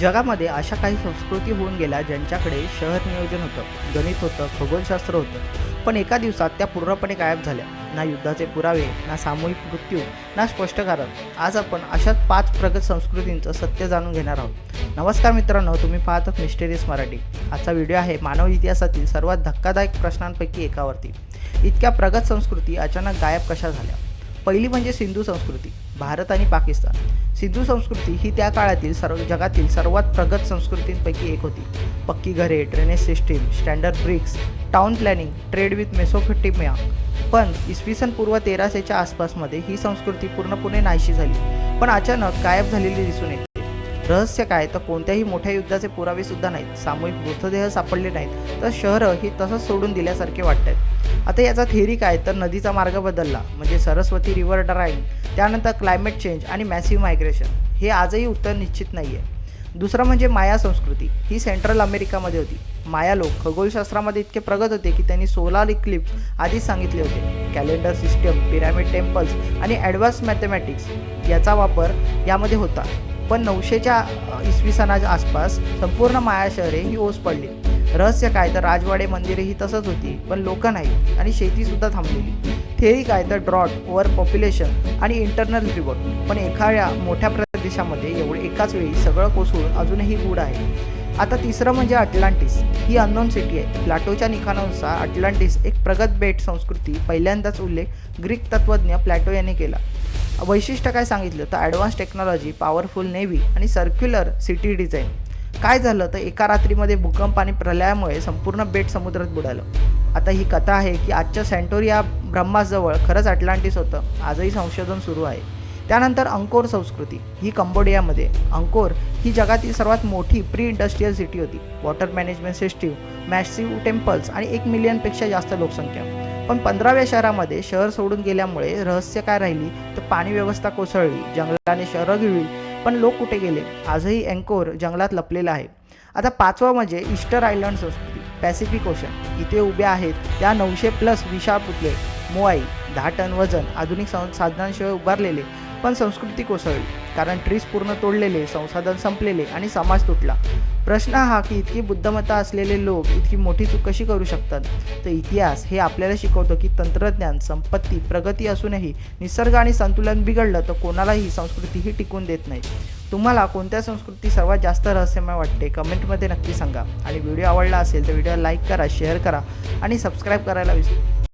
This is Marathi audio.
जगामध्ये अशा काही संस्कृती होऊन गेल्या ज्यांच्याकडे शहर नियोजन होतं, गणित होतं, खगोलशास्त्र होतं, पण एका दिवसात त्या पूर्णपणे गायब झाल्या. ना युद्धाचे पुरावे, ना सामूहिक मृत्यू, ना स्पष्ट कारण. आज आपण अशाच 5 प्रगत संस्कृतींचं सत्य जाणून घेणार आहोत. नमस्कार मित्रांनो, तुम्ही पाहतात मिस्टेरियस मराठी. आजचा व्हिडिओ आहे मानव इतिहासातील सर्वात धक्कादायक प्रश्नांपैकी एकावरती. इतक्या प्रगत संस्कृती अचानक गायब कशा झाल्या? पहिली म्हणजे सिंधू संस्कृती, भारत आणि पाकिस्तान. सिंधू संस्कृती ही त्या काळातील जगातील सर्वात प्रगत संस्कृतींपैकी एक होती. पक्की घरे, drainage system, standard bricks, town planning, trade with Mesopotamia. पण इसवी सन पूर्व 1300च्या आसपासमध्ये ही संस्कृती पूर्णपणे नाहीशी झाली, पण अचानक गायब झालेली दिसून येते. रहस्य काय, तर कोणत्याही मोठ्या युद्धाचे पुरावे सुद्धा नाहीत, सामूहिक मृतदेह सापडले नाहीत, तर शहरं ही तसंच सोडून दिल्यासारखे वाटतात. आता याचा थेरी काय, तर नदीचा मार्ग बदलला म्हणजे सरस्वती रिव्हर ड्राईंग, त्यानंतर क्लायमेट चेंज आणि मॅसिव्ह मायग्रेशन. हे आजही उत्तर निश्चित नाही आहे. दुसरं म्हणजे माया संस्कृती, ही सेंट्रल अमेरिकामध्ये होती. माया लोक खगोलशास्त्रामध्ये इतके प्रगत होते की त्यांनी सोलार इक्लिप्स आधीच सांगितले होते. कॅलेंडर सिस्टम, पिरॅमिड टेम्पल्स आणि ॲडव्हान्स मॅथमॅटिक्स याचा वापर यामध्ये होता. पण 900च्या इसवी सनाच्या आसपास संपूर्ण माया शहरे ही ओस पडली. रहस्य काय, तर राजवाडे, मंदिरे ही तसंच होती, पण लोक नाही, आणि शेतीसुद्धा थांबलेली. थेरी काय, तर ड्रॉट, ओव्हर पॉप्युलेशन आणि इंटरनल रिवोल्ट. पण एखाद्या मोठ्या प्रदेशामध्ये एकाच वेळी सगळं कोसळून अजूनही गूढ आहे. आता तिसरं म्हणजे अटलांटिस, ही अननोन सिटी आहे. प्लॅटोच्या निखाणानुसार अटलांटिस एक प्रगत बेट संस्कृती पहिल्यांदाच उल्लेख ग्रीक तत्त्वज्ञ प्लॅटो याने केला. वैशिष्ट्य काय सांगितलं, तर ॲडव्हान्स टेक्नॉलॉजी, पॉवरफुल नेव्ही आणि सर्क्युलर सिटी डिझाईन. काय झालं, तर एका रात्रीमध्ये भूकंप आणि प्रलयामुळे संपूर्ण बेट समुद्रात बुडालं. आता ही कथा आहे की आजच्या सँटोरी या ब्रह्माजवळ खरंच अटलांटिस होतं. आजही संशोधन सुरू आहे. त्यानंतर अंकोर संस्कृती, ही कंबोडियामध्ये. अंकोर ही जगातील सर्वात मोठी प्री इंडस्ट्रियल सिटी होती. Water management system, massive temples आणि 1 मिलियनपेक्षा जास्त लोकसंख्या. पण 15व्या शहरामध्ये शहर सोडून गेल्यामुळे रहस्य काय राहिली, तर पाणी व्यवस्था कोसळली, जंगलाने शहरं गिळली, पण लोक कुठे गेले? आजही अंकोर जंगलात लपलेला आहे. आता 5वं म्हणजे ईस्टर आयलंड संस्कृती, पॅसिफिक ओशन. इथे उभ्या आहेत त्या 900+ विशाळ पुतळे, मोआई, 10 टन वजन, आधुनिक साधनांशिवाय उभारलेले. पण संस्कृती कोसळली, कारण ट्रीज पूर्ण तोडलेले, संसाधन संपलेले आणि समाज तुटला. प्रश्न हा की इतकी बुद्धिमत्ता असलेले लोक इतकी मोठी चूक कशी करू शकतात? तर इतिहास हे आपल्याला शिकवतो की तंत्रज्ञान, संपत्ती, प्रगती असूनही निसर्ग आणि संतुलन बिघडलं तर कोणालाही संस्कृती ही टिकून देत नाही. तुम्हाला कोणत्या संस्कृती सर्वात जास्त रहस्यमय वाटते, कमेंटमध्ये नक्की सांगा. आणि व्हिडिओ आवडला असेल तर व्हिडिओला लाईक करा, शेअर करा आणि सबस्क्राईब करायला विसरू